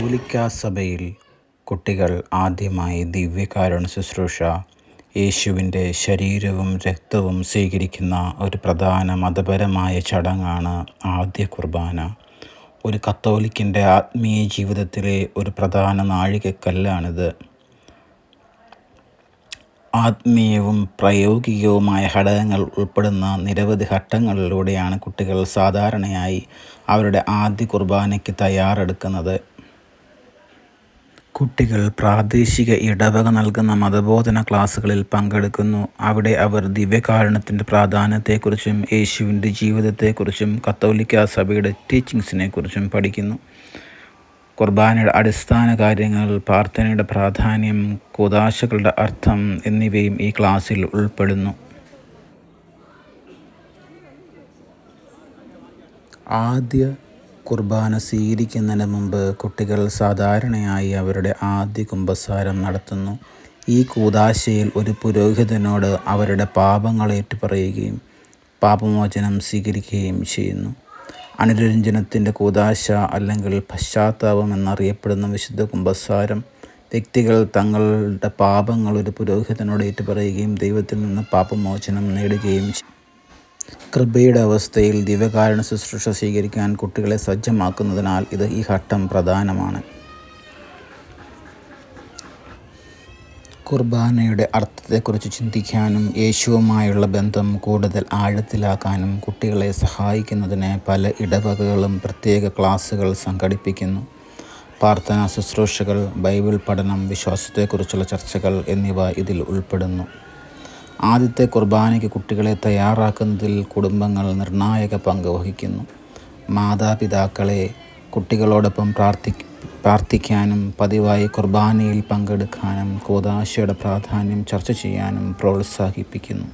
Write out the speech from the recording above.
കത്തോലിക്കാ സഭയിൽ കുട്ടികൾ ആദ്യമായി ദിവ്യകാരുണ്യ ശുശ്രൂഷ, യേശുവിൻ്റെ ശരീരവും രക്തവും സ്വീകരിക്കുന്ന ഒരു പ്രധാന മതപരമായ ചടങ്ങാണ് ആദ്യ കുർബാന. ഒരു കത്തോലിക്കൻ്റെ ആത്മീയ ജീവിതത്തിലെ ഒരു പ്രധാന നാഴികക്കല്ലാണിത്. ആത്മീയവും പ്രായോഗികവുമായ ഘടകങ്ങൾ ഉൾപ്പെടുന്ന നിരവധി ഘട്ടങ്ങളിലൂടെയാണ് കുട്ടികൾ സാധാരണയായി അവരുടെ ആദ്യ കുർബാനയ്ക്ക് തയ്യാറെടുക്കുന്നത്. കുട്ടികൾ പ്രാദേശിക ഇടവക നൽകുന്ന മതബോധന ക്ലാസുകളിൽ പങ്കെടുക്കുന്നു. അവിടെ അവർ ദിവ്യകാരുണ്യത്തിൻ്റെ പ്രാധാന്യത്തെക്കുറിച്ചും യേശുവിൻ്റെ ജീവിതത്തെക്കുറിച്ചും കത്തോലിക്കാ സഭയുടെ ടീച്ചിങ്സിനെക്കുറിച്ചും പഠിക്കുന്നു. കുർബാനയുടെ അടിസ്ഥാന കാര്യങ്ങൾ, പ്രാർത്ഥനയുടെ പ്രാധാന്യം, കൂദാശകളുടെ അർത്ഥം എന്നിവയും ഈ ക്ലാസ്സിൽ ഉൾപ്പെടുന്നു. ആദ്യ കുർബാന സ്വീകരിക്കുന്നതിന് മുമ്പ് കുട്ടികൾ സാധാരണയായി അവരുടെ ആദ്യ കുമ്പസാരം നടത്തുന്നു. ഈ കൂദാശയിൽ ഒരു പുരോഹിതനോട് അവരുടെ പാപങ്ങൾ ഏറ്റുപറയുകയും പാപമോചനം സ്വീകരിക്കുകയും ചെയ്യുന്നു. അനുരഞ്ജനത്തിൻ്റെ കൂദാശ അല്ലെങ്കിൽ പശ്ചാത്താപം എന്നറിയപ്പെടുന്ന വിശുദ്ധ കുമ്പസാരം, വ്യക്തികൾ തങ്ങളുടെ പാപങ്ങൾ ഒരു പുരോഹിതനോട് ഏറ്റുപറയുകയും ദൈവത്തിൽ നിന്ന് പാപമോചനം നേടുകയും ചെയ്യും. കൃപയുടെ അവസ്ഥയിൽ ദിവ്യകാരുണ്യ ശുശ്രൂഷ സ്വീകരിക്കാൻ കുട്ടികളെ സജ്ജമാക്കുന്നതിനാൽ ഈ ഘട്ടം പ്രധാനമാണ്. കുർബാനയുടെ അർത്ഥത്തെക്കുറിച്ച് ചിന്തിക്കാനും യേശുവുമായുള്ള ബന്ധം കൂടുതൽ ആഴത്തിലാക്കാനും കുട്ടികളെ സഹായിക്കുന്നതിന് പല ഇടവകകളും പ്രത്യേക ക്ലാസുകൾ സംഘടിപ്പിക്കുന്നു. പ്രാർത്ഥനാ ശുശ്രൂഷകൾ, ബൈബിൾ പഠനം, വിശ്വാസത്തെക്കുറിച്ചുള്ള ചർച്ചകൾ എന്നിവ ഇതിൽ ഉൾപ്പെടുന്നു. ആദ്യത്തെ കുർബാനയ്ക്ക് കുട്ടികളെ തയ്യാറാക്കുന്നതിൽ കുടുംബങ്ങൾ നിർണായക പങ്ക് വഹിക്കുന്നു. മാതാപിതാക്കളെ കുട്ടികളോടൊപ്പം പ്രാർത്ഥിക്കാനും പതിവായി കുർബാനയിൽ പങ്കെടുക്കാനും കൂദാശയുടെ പ്രാധാന്യം ചർച്ച ചെയ്യാനും പ്രോത്സാഹിപ്പിക്കുന്നു.